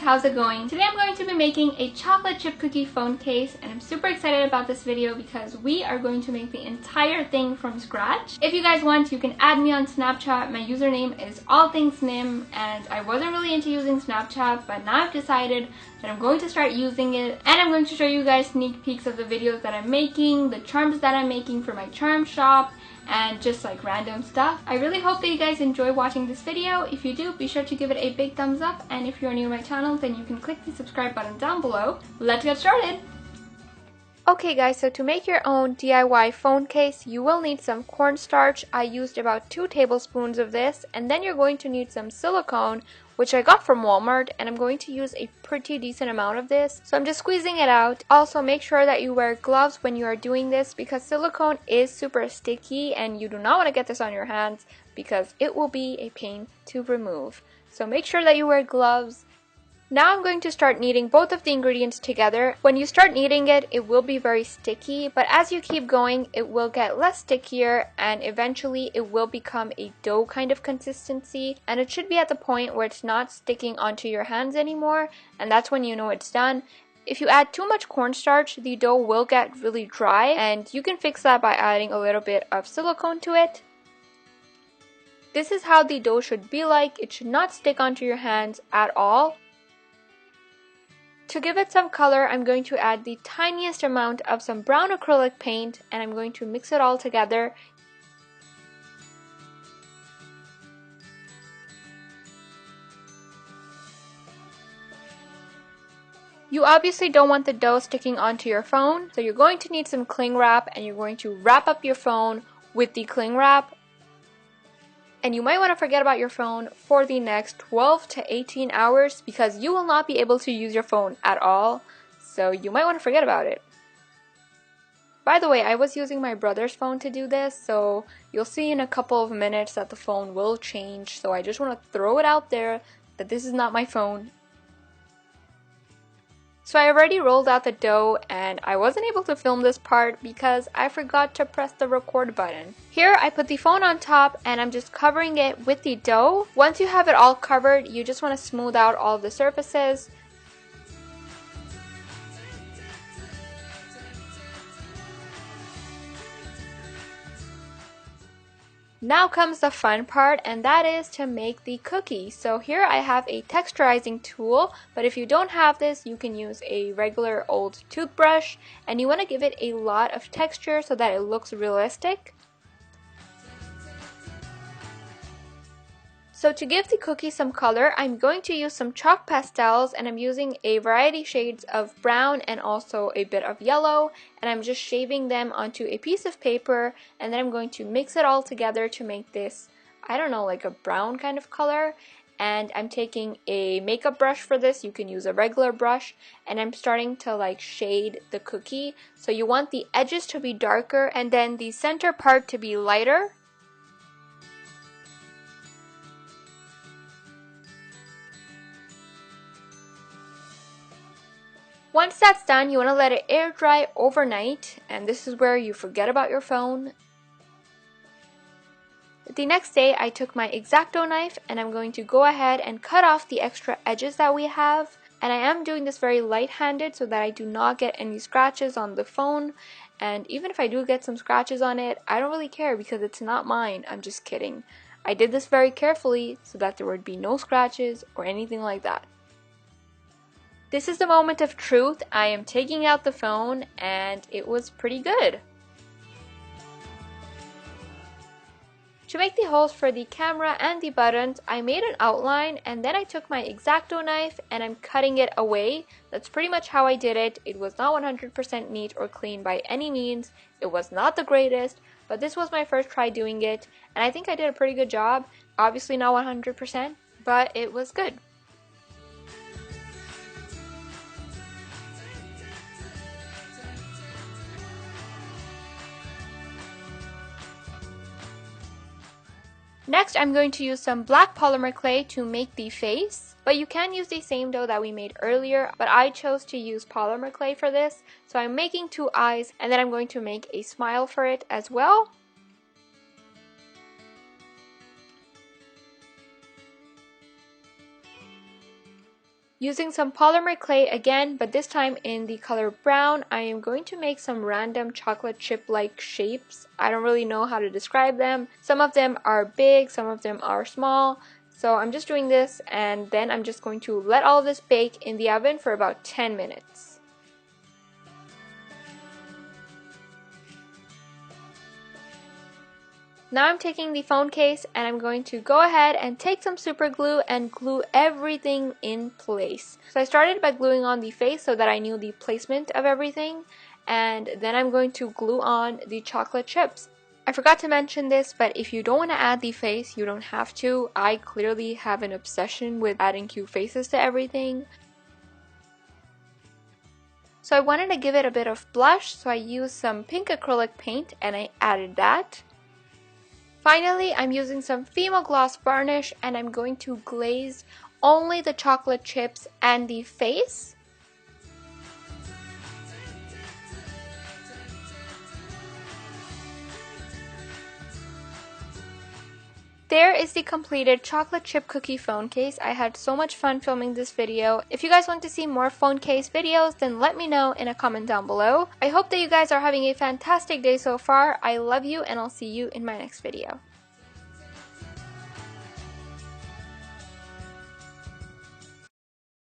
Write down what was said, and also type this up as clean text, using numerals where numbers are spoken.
how's it going? Today I'm going to be making a chocolate chip cookie phone case, and I'm super excited about this video because we are going to make the entire thing from scratch. If you guys want, you can add me on Snapchat. My username is allthingsnim, and I wasn't really into using Snapchat, but now I've decided that I'm going to start using it, and I'm going to show you guys sneak peeks of the videos that I'm making, the charms that I'm making for my charm shop, and just like random stuff. I really hope that you guys enjoy watching this video. If you do, be sure to give it a big thumbs up, and if you're new to my channel, then you can click the subscribe button down below. Let's get started! Okay guys, so to make your own DIY phone case, you will need some cornstarch. I used about 2 tablespoons of this, and then you're going to need some silicone, which I got from Walmart, and I'm going to use a pretty decent amount of this, so I'm just squeezing it out. Also, make sure that you wear gloves when you are doing this because silicone is super sticky and you do not want to get this on your hands because it will be a pain to remove. So make sure that you wear gloves. Now I'm going to start kneading both of the ingredients together. When you start kneading it, it will be very sticky, but as you keep going, it will get less stickier and eventually it will become a dough kind of consistency, and it should be at the point where it's not sticking onto your hands anymore, and that's when you know it's done. If you add too much cornstarch, the dough will get really dry, and you can fix that by adding a little bit of silicone to it. This is how the dough should be like. It should not stick onto your hands at all. To give it some color, I'm going to add the tiniest amount of some brown acrylic paint, and I'm going to mix it all together. You obviously don't want the dough sticking onto your phone, so you're going to need some cling wrap, and you're going to wrap up your phone with the cling wrap. And you might want to forget about your phone for the next 12 to 18 hours because you will not be able to use your phone at all, so you might want to forget about it. By the way, I was using my brother's phone to do this, so you'll see in a couple of minutes that the phone will change, so I just want to throw it out there that this is not my phone. So I already rolled out the dough, and I wasn't able to film this part because I forgot to press the record button. Here I put the phone on top and I'm just covering it with the dough. Once you have it all covered, you just want to smooth out all the surfaces. Now comes the fun part, and that is to make the cookie. So here I have a texturizing tool, but if you don't have this, you can use a regular old toothbrush, and you want to give it a lot of texture so that it looks realistic. So to give the cookie some color, I'm going to use some chalk pastels, and I'm using a variety shades of brown and also a bit of yellow, and I'm just shaving them onto a piece of paper, and then I'm going to mix it all together to make this, I don't know, like a brown kind of color. And I'm taking a makeup brush for this. You can use a regular brush, and I'm starting to like shade the cookie. So you want the edges to be darker and then the center part to be lighter. Once that's done, you want to let it air dry overnight, and this is where you forget about your phone. The next day, I took my X-Acto knife and I'm going to go ahead and cut off the extra edges that we have. And I am doing this very light-handed so that I do not get any scratches on the phone. And even if I do get some scratches on it, I don't really care because it's not mine. I'm just kidding. I did this very carefully so that there would be no scratches or anything like that. This is the moment of truth. I am taking out the phone and it was pretty good. To make the holes for the camera and the buttons, I made an outline and then I took my X-Acto knife and I'm cutting it away. That's pretty much how I did it. It was not 100% neat or clean by any means. It was not the greatest, but this was my first try doing it and I think I did a pretty good job. Obviously not 100%, but it was good. Next, I'm going to use some black polymer clay to make the face, but you can use the same dough that we made earlier, but I chose to use polymer clay for this. So I'm making 2 eyes, and then I'm going to make a smile for it as well. Using some polymer clay again, but this time in the color brown, I am going to make some random chocolate chip-like shapes. I don't really know how to describe them. Some of them are big, some of them are small. So I'm just doing this, and then I'm just going to let all of this bake in the oven for about 10 minutes. Now I'm taking the phone case and I'm going to go ahead and take some super glue and glue everything in place. So I started by gluing on the face so that I knew the placement of everything, and then I'm going to glue on the chocolate chips. I forgot to mention this, but if you don't want to add the face, you don't have to. I clearly have an obsession with adding cute faces to everything. So I wanted to give it a bit of blush, so I used some pink acrylic paint and I added that. Finally, I'm using some Fimo gloss varnish and I'm going to glaze only the chocolate chips and the face. There is the completed chocolate chip cookie phone case. I had so much fun filming this video. If you guys want to see more phone case videos, then let me know in a comment down below. I hope that you guys are having a fantastic day so far. I love you and I'll see you in my next video.